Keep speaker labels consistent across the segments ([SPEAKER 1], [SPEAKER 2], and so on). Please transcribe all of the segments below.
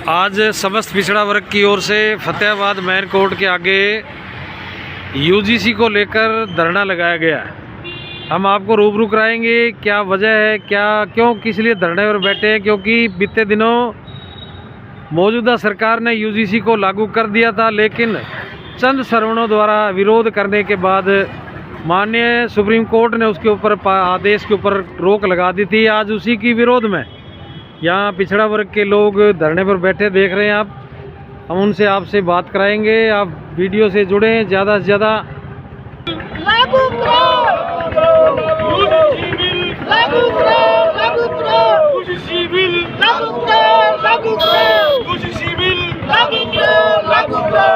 [SPEAKER 1] आज समस्त पिछड़ा वर्ग की ओर से फतेहाबाद मेन कोर्ट के आगे यूजीसी को लेकर धरना लगाया गया है। हम आपको रूबरू कराएंगे क्या वजह है, क्यों किस लिए धरने पर बैठे हैं। क्योंकि बीते दिनों मौजूदा सरकार ने यूजीसी को लागू कर दिया था, लेकिन चंद श्रवणों द्वारा विरोध करने के बाद माननीय सुप्रीम कोर्ट ने उसके ऊपर आदेश के ऊपर रोक लगा दी थी। आज उसी की विरोध में यहाँ पिछड़ा वर्ग के लोग धरने पर बैठे देख रहे हैं आप। हम उनसे आपसे बात कराएंगे, आप वीडियो से जुड़ें ज़्यादा से ज़्यादा।
[SPEAKER 2] लागू करो, लागू करो, लागू करो, यूजीसी बिल लागू करो, लागू करो, यूजीसी बिल लागू करो, लागू करो।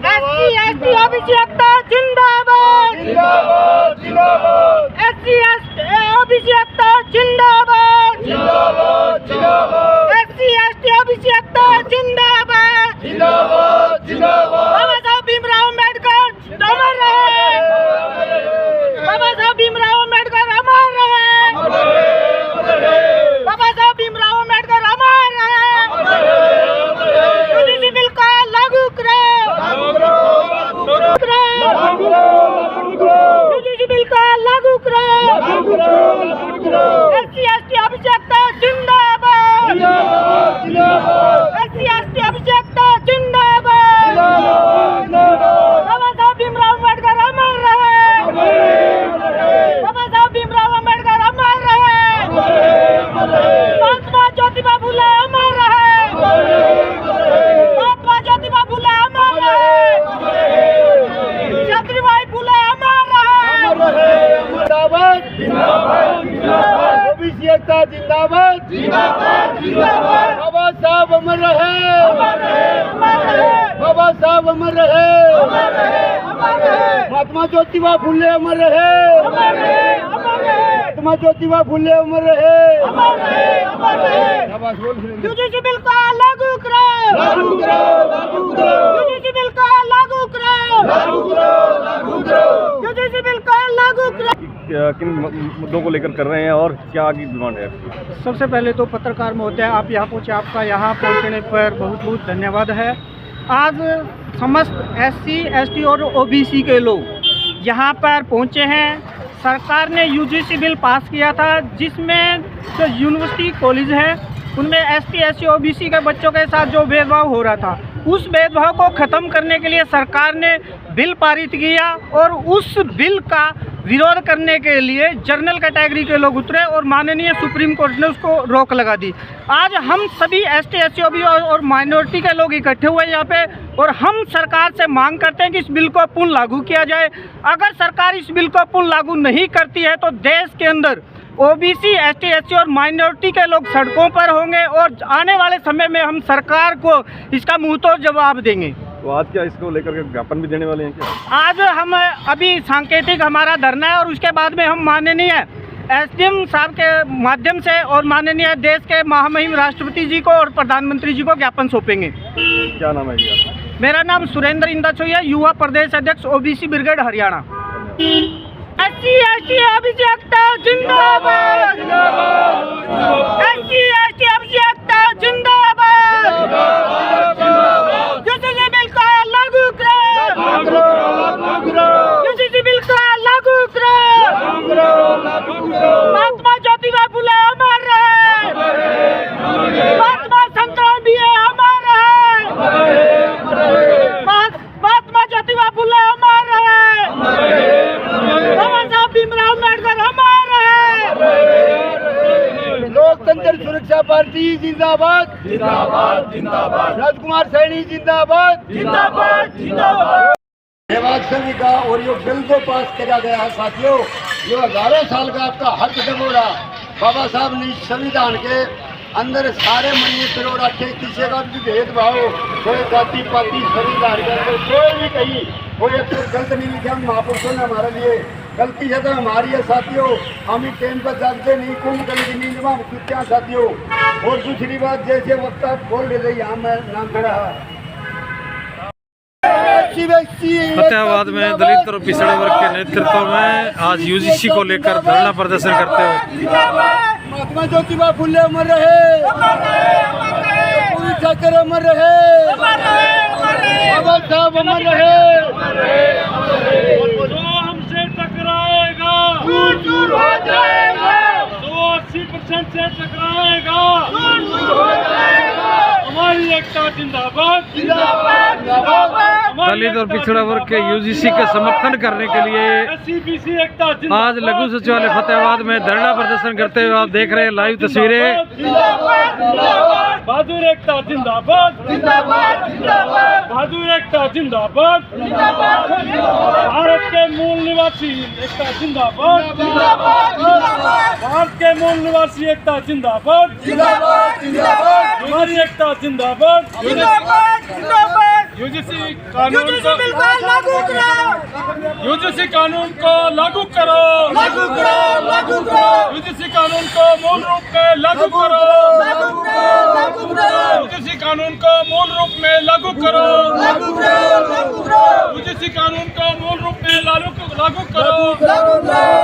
[SPEAKER 2] एससी ओबीसी एकता जिंदाबाद, जिंदाबाद, जिंदाबाद। एससी ओबीसी एकता जिंदाबाद, जिंदाबाद, जिंदाबाद। एससी ओबीसी एकता जिंदाबाद, जिंदाबाद, जिंदाबाद। बाबा साहब भीमराव अम्बेडकर अमर रहे, बाबा साहब भीमराव अम्बेडकर अमर रहे, बाबा साहब भीमराव अम्बेडकर अमर रहे। यूजीसी बिल का लागू करो, यूजीसी बिल का लागू करो। एससी एसटी अभिषेकता जिंदाबाद, एससी एसटी अभिषेकता जिंदाबाद। बाबा साहब भीमराव अम्बेडकर अमर रहे, बाबा साहब भीमराव अम्बेडकर अमर रहे। महात्मा ज्योतिबा फुले अमर रहे, महात्मा ज्योतिबा फुले अमर रहे, सावित्रीबाई फुले अमर रहे। जिंदाबाद, जिंदाबाद, जिंदाबाद। ओबीसी एकता जिंदाबाद, जिंदाबाद, जिंदाबाद। बाबा साहब अमर रहे, अमर रहे, अमर रहे। बाबा साहब अमर रहे, अमर रहे, अमर रहे। महात्मा ज्योतिबा फुले अमर रहे, अमर रहे, अमर रहे। महात्मा ज्योतिबा फुले अमर रहे, अमर रहे, अमर रहे। यूजीसी बिल का लागू करो, लागू करो, लागू करो। यूजीसी बिल का लागू करो, लागू करो, लागू करो। यूजीसी बिल का लागू करो।
[SPEAKER 3] किन मुद्दों को लेकर कर रहे हैं और क्या आगे डिमांड है?
[SPEAKER 4] सबसे पहले तो पत्रकार महोदय, आप यहाँ पहुँचे, आपका यहाँ पहुँचने पर बहुत बहुत धन्यवाद है। आज समस्त एससी एसटी और ओबीसी के लोग यहाँ पर पहुँचे हैं। सरकार ने यूजीसी बिल पास किया था, जिसमें जो यूनिवर्सिटी कॉलेज है उनमें एसटी एससी ओबीसी के बच्चों के साथ जो भेदभाव हो रहा था, उस भेदभाव को ख़त्म करने के लिए सरकार ने बिल पारित किया और उस बिल का विरोध करने के लिए जनरल कैटेगरी के लोग उतरे और माननीय सुप्रीम कोर्ट ने उसको रोक लगा दी। आज हम सभी एसटी एससी ओबीसी और माइनॉरिटी के लोग इकट्ठे हुए यहाँ पे और हम सरकार से मांग करते हैं कि इस बिल को पूर्ण लागू किया जाए। अगर सरकार इस बिल को पूर्ण लागू नहीं करती है तो देश के अंदर ओबीसी, एसटी, एससी और माइनॉरिटी के लोग सड़कों पर होंगे और आने वाले समय में हम सरकार को इसका मुंहतोड़ जवाब देंगे।
[SPEAKER 3] तो आज क्या इसको लेकर के ज्ञापन भी देने वाले हैं क्या?
[SPEAKER 4] आज हम अभी सांकेतिक हमारा धरना है और उसके बाद में हम माननीय एसडीएम साहब के माध्यम से और माननीय देश के महामहिम राष्ट्रपति जी को और प्रधानमंत्री जी को ज्ञापन सौंपेंगे।
[SPEAKER 3] क्या नाम है जी आपका?
[SPEAKER 4] मेरा नाम सुरेंद्र इंदाचोया, युवा प्रदेश अध्यक्ष OBC brigade Haryana. SC ST OBC एकता जिंदाबाद, एससी एसटी ओबीसी एकता जिंदाबाद। यूजीसी बिल का लागू करो, यूजीसी बिल का लागू करो। महात्मा ज्योतिबा फुले अमर रहे, महात्मा संतराम भी अमर रहे, महात्मा ज्योतिबा फुले अमर रहे, बाबा साहब भीमराव अम्बेडकर अमर रहे। लोकतंत्र सुरक्षा पार्टी जिंदाबाद, जिंदाबाद, जिंदाबाद। राजकुमार सैनी जिंदाबाद, जिंदाबाद, जिंदाबाद।
[SPEAKER 5] सहवाग संघ का और ये बिल को पास किया गया है साथियों, जो हजारों साल का आपका हक जमोरा बाबा साहब ने संविधान के अंदर सारे मन्ने पिरोड़ा के किसी का भी भेदभाव, कोई जाति पाति संविधान के अंदर कोई भी कहीं कोई गलत नहीं लिखा। महापुरुषों ने हमारे लिए गलती है तो हमारी है साथियों, हम ही टाइम पर जागते नहीं, कुंभ गलती नींद में कुत्ते साथियों। और दूसरी बात, जैसे वक्त आप बोल रहे यहाँ मैं नाम खड़ा है
[SPEAKER 1] फतेहाबाद में दलित और पिछड़े वर्ग के नेतृत्व में आज यूजीसी को लेकर धरना प्रदर्शन करते हुए
[SPEAKER 5] महात्मा ज्योतिबा फुले अमर रहे। ठाकर अमर रहे, बाबा साहब अमर रहे।
[SPEAKER 3] जो हमसे टकराएगा
[SPEAKER 2] दूर दूर हो जाएगा,
[SPEAKER 3] 80% से टकराएगा,
[SPEAKER 2] दूर दूर हो जाएगा।
[SPEAKER 3] हमारी एकता जिंदाबाद,
[SPEAKER 2] जिंदाबाद जिंदाबाद।
[SPEAKER 1] दलित और पिछड़ा वर्ग के यूजीसी का समर्थन करने के लिए
[SPEAKER 3] SCBC एकता जिंदाबाद,
[SPEAKER 1] आज लघु सचिवालय फतेहाबाद में धरना प्रदर्शन करते हुए आप देख रहे हैं लाइव तस्वीरें।
[SPEAKER 2] जिंदाबाद जिंदाबाद
[SPEAKER 3] बहादुर एकता जिंदाबाद,
[SPEAKER 2] जिंदाबाद जिंदाबाद
[SPEAKER 3] बहादुर एकता जिंदाबाद,
[SPEAKER 2] जिंदाबाद
[SPEAKER 3] भारत के मूल निवासी एकता जिंदाबाद,
[SPEAKER 2] जिंदाबाद जिंदाबाद
[SPEAKER 3] भारत के मूल निवासी एकता जिंदाबाद,
[SPEAKER 2] जिंदाबाद जिंदाबाद
[SPEAKER 3] हमारी एकता जिंदाबाद।
[SPEAKER 2] जिंदाबाद जिंदाबाद।
[SPEAKER 3] यूजीसी
[SPEAKER 2] यूजीसी बिल को लागू करो,
[SPEAKER 3] यूजीसी कानून को लागू करो,
[SPEAKER 2] लागू करो, लागू करो,
[SPEAKER 3] यूजीसी कानून को मूल रूप में लागू करो,
[SPEAKER 2] लागू करो, लागू करो,
[SPEAKER 3] यूजीसी कानून को मूल रूप में लागू करो,
[SPEAKER 2] लागू करो, लागू करो,
[SPEAKER 3] यूजीसी कानून को मूल रूप में लागू करो।
[SPEAKER 2] लागू करो।